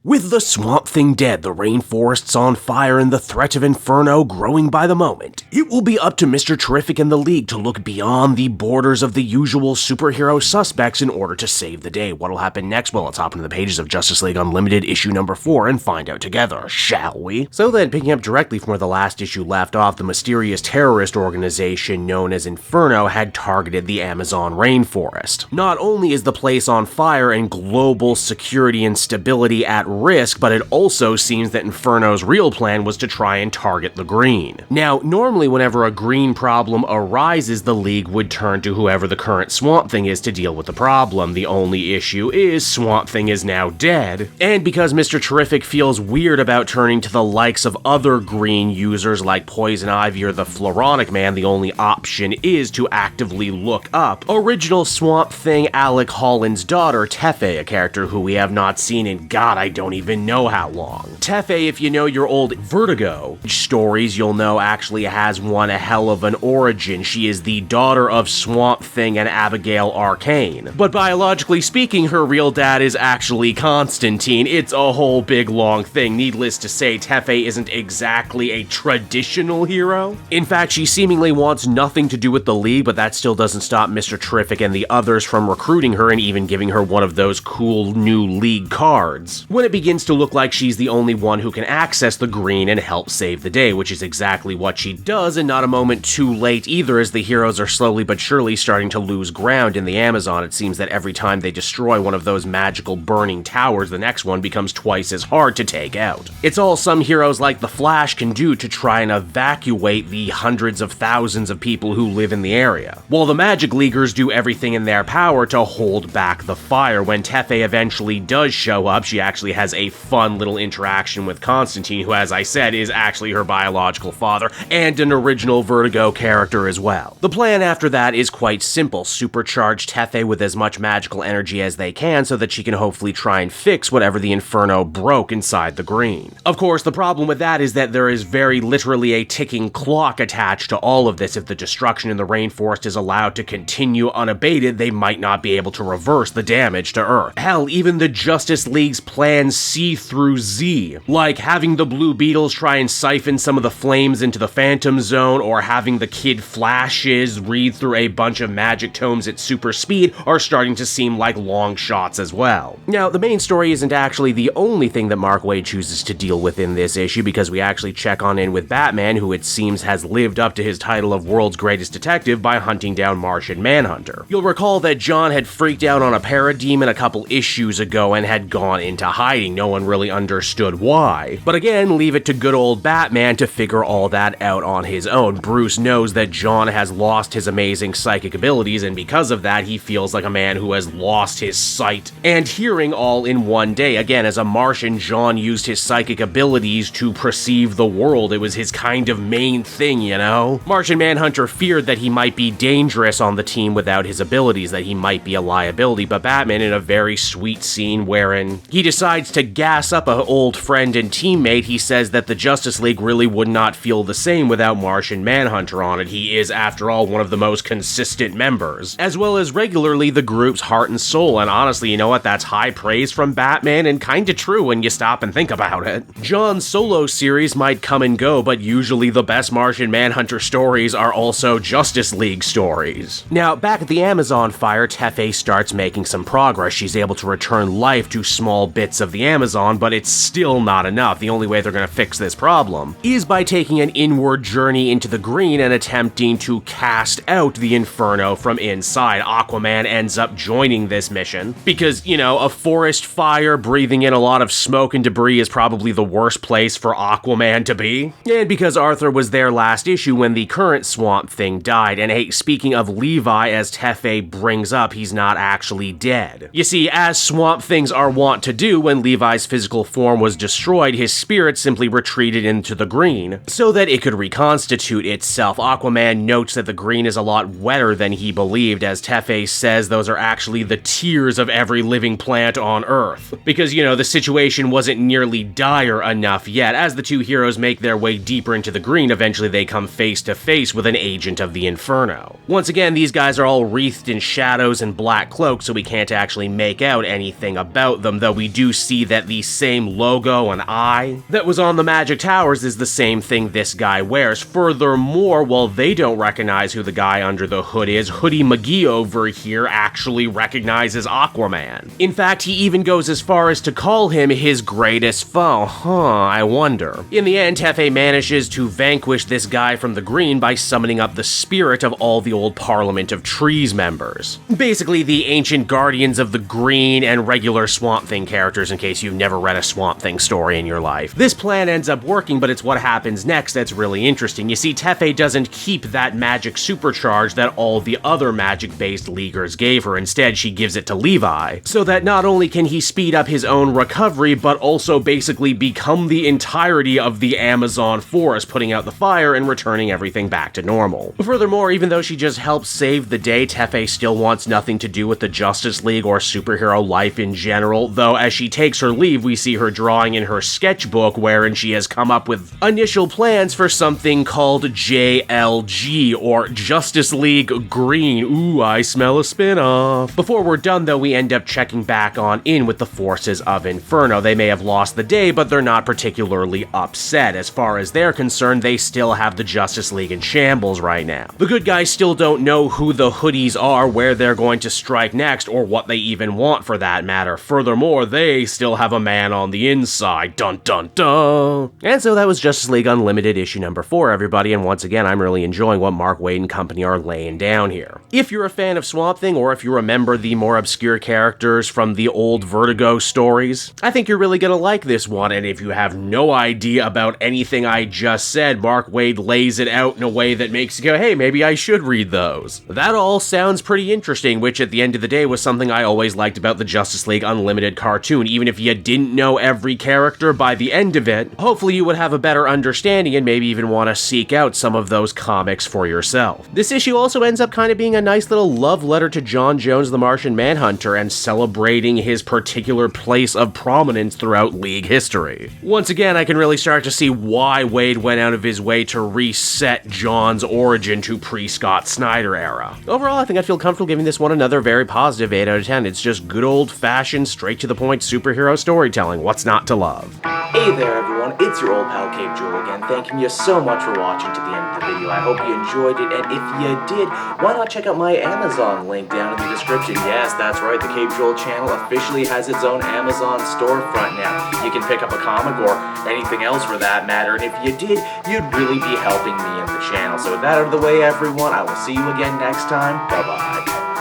With the Swamp Thing dead, the rainforests on fire, and the threat of Inferno growing by the moment, it will be up to Mr. Terrific and the League to look beyond the borders of the usual superhero suspects in order to save the day. What'll happen next? Well, let's hop into the pages of Justice League Unlimited issue number 4 and find out together, shall we? So then, picking up directly from where the last issue left off, the mysterious terrorist organization known as Inferno had targeted the Amazon rainforest. Not only is the place on fire and global security and stability at risk, but it also seems that Inferno's real plan was to try and target the Green. Now, normally whenever a Green problem arises, the League would turn to whoever the current Swamp Thing is to deal with the problem. The only issue is Swamp Thing is now dead, and because Mr. Terrific feels weird about turning to the likes of other Green users like Poison Ivy or the Floronic Man, the only option is to actively look up original Swamp Thing Alec Holland's daughter, Tefe, a character who we have not seen in God, I don't even know how long. Tefe, if you know your old Vertigo stories, you'll know actually has one hell of an origin. She is the daughter of Swamp Thing and Abigail Arcane. But biologically speaking, her real dad is actually Constantine. It's a whole big long thing. Needless to say, Tefe isn't exactly a traditional hero. In fact, she seemingly wants nothing to do with the League, but that still doesn't stop Mr. Terrific and the others from recruiting her and even giving her one of those cool new League cards. When it begins to look like she's the only one who can access the Green and help save the day, which is exactly what she does, and not a moment too late either, as the heroes are slowly but surely starting to lose ground in the Amazon. It seems that every time they destroy one of those magical burning towers, the next one becomes twice as hard to take out. It's all some heroes like the Flash can do to try and evacuate the hundreds of thousands of people who live in the area, while the Magic Leaguers do everything in their power to hold back the fire. When Tefe eventually does show up, she actually has a fun little interaction with Constantine, who, as I said, is actually her biological father and an original Vertigo character as well. The plan after that is quite simple: supercharge Tefe with as much magical energy as they can so that she can hopefully try and fix whatever the Inferno broke inside the Green. Of course, the problem with that is that there is very literally a ticking clock attached to all of this. If the destruction in the rainforest is allowed to continue unabated, they might not be able to reverse the damage to Earth. Hell, even the Justice League's plans C through Z, like having the Blue Beetles try and siphon some of the flames into the Phantom Zone, or having the Kid Flashes read through a bunch of magic tomes at super speed, are starting to seem like long shots as well. Now, the main story isn't actually the only thing that Mark Waid chooses to deal with in this issue, because we actually check on in with Batman, who it seems has lived up to his title of World's Greatest Detective by hunting down Martian Manhunter. You'll recall that John had freaked out on a Parademon a couple issues ago and had gone into hiding. No one really understood why. But again, leave it to good old Batman to figure all that out on his own. Bruce knows that John has lost his amazing psychic abilities, and because of that, he feels like a man who has lost his sight and hearing all in one day. Again, as a Martian, John used his psychic abilities to perceive the world. It was his kind of main thing, you know? Martian Manhunter feared that he might be dangerous on the team without his abilities, that he might be a liability, but Batman, in a very sweet scene wherein he decides to gas up an old friend and teammate, he says that the Justice League really would not feel the same without Martian Manhunter on it. He is, after all, one of the most consistent members, as well as regularly the group's heart and soul, and honestly, you know what, that's high praise from Batman, and kinda true when you stop and think about it. John's solo series might come and go, but usually the best Martian Manhunter stories are also Justice League stories. Now, back at the Amazon fire, Tefe starts making some progress. She's able to return life to small bits of the Amazon, but it's still not enough. The only way they're gonna fix this problem is by taking an inward journey into the Green and attempting to cast out the Inferno from inside. Aquaman ends up joining this mission because, you know, a forest fire breathing in a lot of smoke and debris is probably the worst place for Aquaman to be. And because Arthur was there last issue when the current Swamp Thing died. And hey, speaking of Levi, as Tefe brings up, he's not actually dead. You see, as Swamp Things are wont to do, when Levi's physical form was destroyed, his spirit simply retreated into the Green so that it could reconstitute itself. Aquaman notes that the Green is a lot wetter than he believed. As Tefe says, those are actually the tears of every living plant on Earth. Because, you know, the situation wasn't nearly dire enough yet. As the two heroes make their way deeper into the Green, eventually they come face to face with an agent of the Inferno. Once again, these guys are all wreathed in shadows and black cloaks, so we can't actually make out anything about them, though we do see see that the same logo and eye that was on the magic towers is the same thing this guy wears. Furthermore, while they don't recognize who the guy under the hood is, Hoodie McGee over here actually recognizes Aquaman. In fact, he even goes as far as to call him his greatest foe. I wonder. In the end, Tefe manages to vanquish this guy from the green by summoning up the spirit of all the old Parliament of Trees members. Basically, the ancient guardians of the green and regular Swamp Thing characters, in case you've never read a Swamp Thing story in your life. This plan ends up working, but it's what happens next that's really interesting. You see, Tefe doesn't keep that magic supercharge that all the other magic-based Leaguers gave her. Instead, she gives it to Levi, so that not only can he speed up his own recovery, but also basically become the entirety of the Amazon forest, putting out the fire and returning everything back to normal. Furthermore, even though she just helps save the day, Tefe still wants nothing to do with the Justice League or superhero life in general, though as she takes her leave, we see her drawing in her sketchbook wherein she has come up with initial plans for something called JLG, or Justice League Green. Ooh, I smell a spin-off. Before we're done though, we end up checking back on in with the forces of Inferno. They may have lost the day, but they're not particularly upset. As far as they're concerned, they still have the Justice League in shambles right now. The good guys still don't know who the hoodies are, where they're going to strike next, or what they even want for that matter. Furthermore, they still have a man on the inside. Dun dun dun! And so that was Justice League Unlimited issue number 4, everybody, and once again, I'm really enjoying what Mark Waid and company are laying down here. If you're a fan of Swamp Thing, or if you remember the more obscure characters from the old Vertigo stories, I think you're really gonna like this one, and if you have no idea about anything I just said, Mark Waid lays it out in a way that makes you go, hey, maybe I should read those. That all sounds pretty interesting, which at the end of the day was something I always liked about the Justice League Unlimited cartoon. Even if you didn't know every character by the end of it, hopefully you would have a better understanding and maybe even want to seek out some of those comics for yourself. This issue also ends up kind of being a nice little love letter to John Jones the Martian Manhunter and celebrating his particular place of prominence throughout League history. Once again, I can really start to see why Waid went out of his way to reset John's origin to pre-Scott Snyder era. Overall, I think I feel comfortable giving this one another very positive 8 out of 10. It's just good old-fashioned, straight-to-the-point superhero storytelling. What's not to love? Hey there everyone, it's your old pal Cape Jewel again, thanking you so much for watching to the end of the video. I hope you enjoyed it, and if you did, why not check out my Amazon link down in the description. Yes, that's right, the Cape Jewel channel officially has its own Amazon storefront now. You can pick up a comic or anything else for that matter, and if you did, you'd really be helping me and the channel. So with that out of the way everyone, I will see you again next time. Bye-bye.